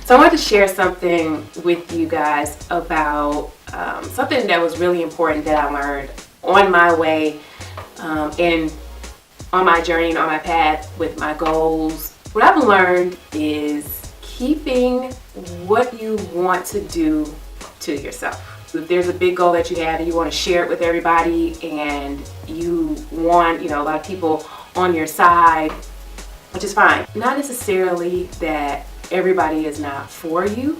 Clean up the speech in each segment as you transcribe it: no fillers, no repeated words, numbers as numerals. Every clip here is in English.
So I wanted to share something with you guys about something that was really important that I learned on my way and on my journey and on my path with my goals. What I've learned is keeping what you want to do to yourself. If there's a big goal that you have and you want to share it with everybody and you want, a lot of people on your side, which is fine. Not necessarily that everybody is not for you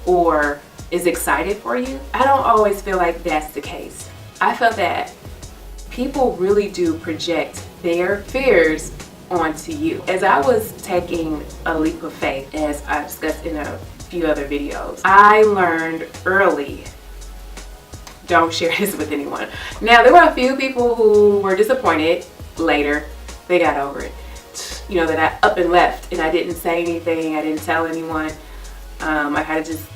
or is excited for you. I don't always feel like that's the case. I feel that people really do project their fears onto you. As I was taking a leap of faith, as I discussed in a few other videos, I learned early, don't share this with anyone. Now, there were a few people who were disappointed later. They got over it. That I up and left and I didn't say anything. I didn't tell anyone. I kind of just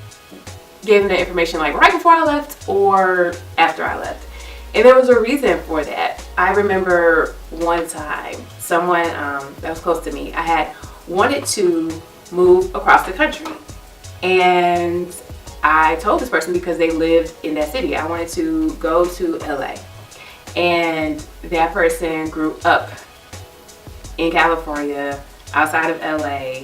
gave them the information like right before I left or after I left. And there was a reason for that. I remember one time someone that was close to me, I had wanted to move across the country. And I told this person because they lived in that city. I wanted to go to LA. And that person grew up in California, outside of LA,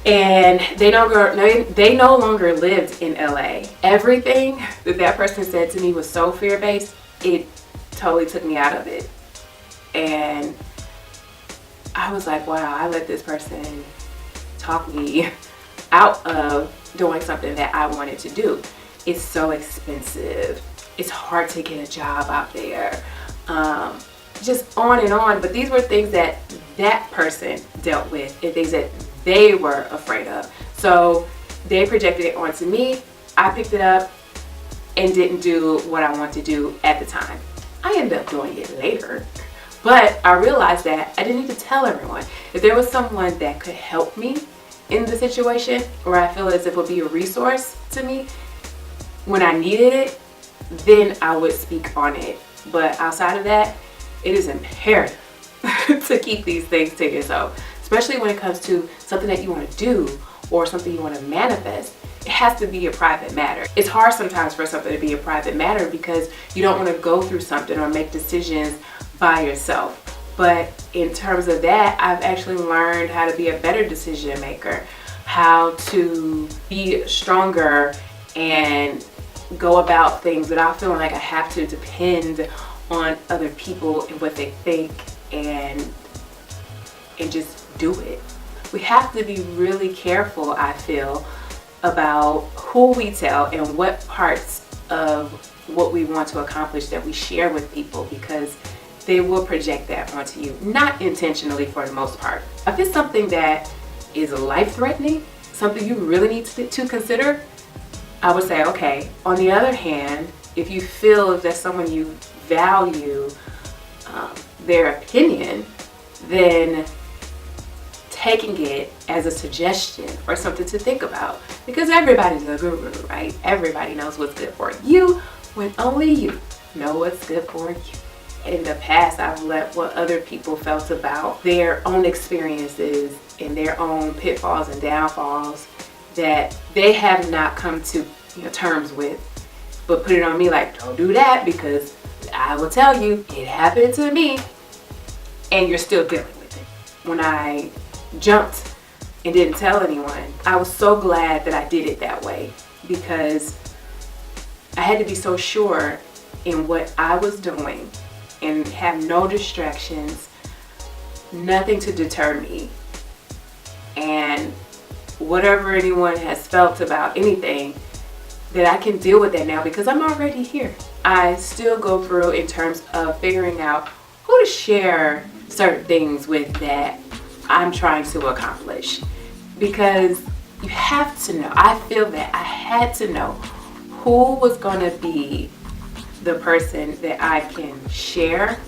and they no longer lived in LA. Everything that person said to me was so fear-based, it totally took me out of it. And I was like, wow, I let this person talk me out of doing something that I wanted to do. It's so expensive. It's hard to get a job out there. Just on and on. But these were things that person dealt with and things that they were afraid of. So they projected it onto me. I picked it up and didn't do what I wanted to do at the time. I ended up doing it later. But I realized that I didn't need to tell everyone. If there was someone that could help me in the situation, or I feel as if it would be a resource to me when I needed it, then I would speak on it. But outside of that, it is imperative to keep these things to yourself, especially when it comes to something that you want to do or something you want to manifest. It has to be a private matter. It's hard sometimes for something to be a private matter because you don't want to go through something or make decisions by yourself. But in terms of that, I've actually learned how to be a better decision maker, how to be stronger and go about things without feeling like I have to depend on other people and what they think and just do it. We have to be really careful, I feel, about who we tell and what parts of what we want to accomplish that we share with people, because they will project that onto you, not intentionally for the most part. If it's something that is life-threatening, something you really need to consider, I would say, okay. On the other hand, if you feel that someone you value their opinion, then taking it as a suggestion or something to think about, because everybody's a guru, right? Everybody knows what's good for you when only you know what's good for you. In the past, I've let what other people felt about their own experiences and their own pitfalls and downfalls that they have not come to terms with, but put it on me like, don't do that, because I will tell you, it happened to me, and you're still dealing with it. When I jumped and didn't tell anyone, I was so glad that I did it that way, because I had to be so sure in what I was doing and have no distractions, nothing to deter me. And whatever anyone has felt about anything, that I can deal with that now because I'm already here. I still go through in terms of figuring out who to share certain things with that I'm trying to accomplish, because you have to know. I feel that I had to know who was going to be the person that I can share,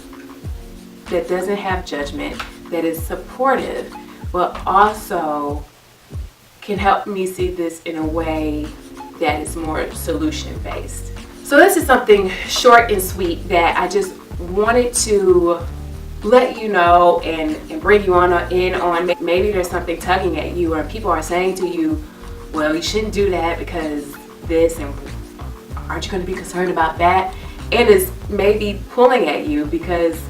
that doesn't have judgment, that is supportive, but also can help me see this in a way that is more solution based. So this is something short and sweet that I just wanted to let you know and bring you in on. Maybe there's something tugging at you, or people are saying to you, well, you shouldn't do that because this, and aren't you going to be concerned about that? And it's maybe pulling at you because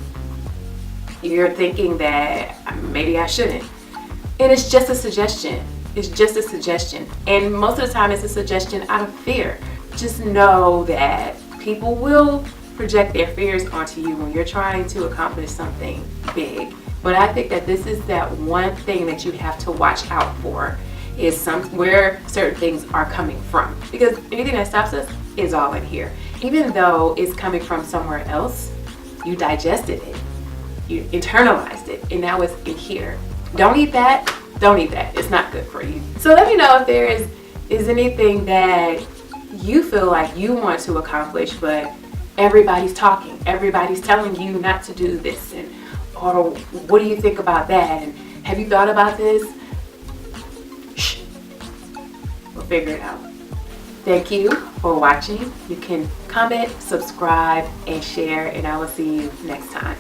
you're thinking that maybe I shouldn't. And it's just a suggestion. It's just a suggestion. And most of the time it's a suggestion out of fear. Just know that people will project their fears onto you when you're trying to accomplish something big. But I think that this is that one thing that you have to watch out for, is where certain things are coming from. Because anything that stops us is all in here. Even though it's coming from somewhere else, you digested it, you internalized it, and now it's in here. Don't eat that. Don't eat that. It's not good for you. So let me know if there is anything that you feel like you want to accomplish, but everybody's talking. Everybody's telling you not to do this, and or what do you think about that? And have you thought about this? Shh. We'll figure it out. Thank you for watching. You can comment, subscribe, and share, and I will see you next time.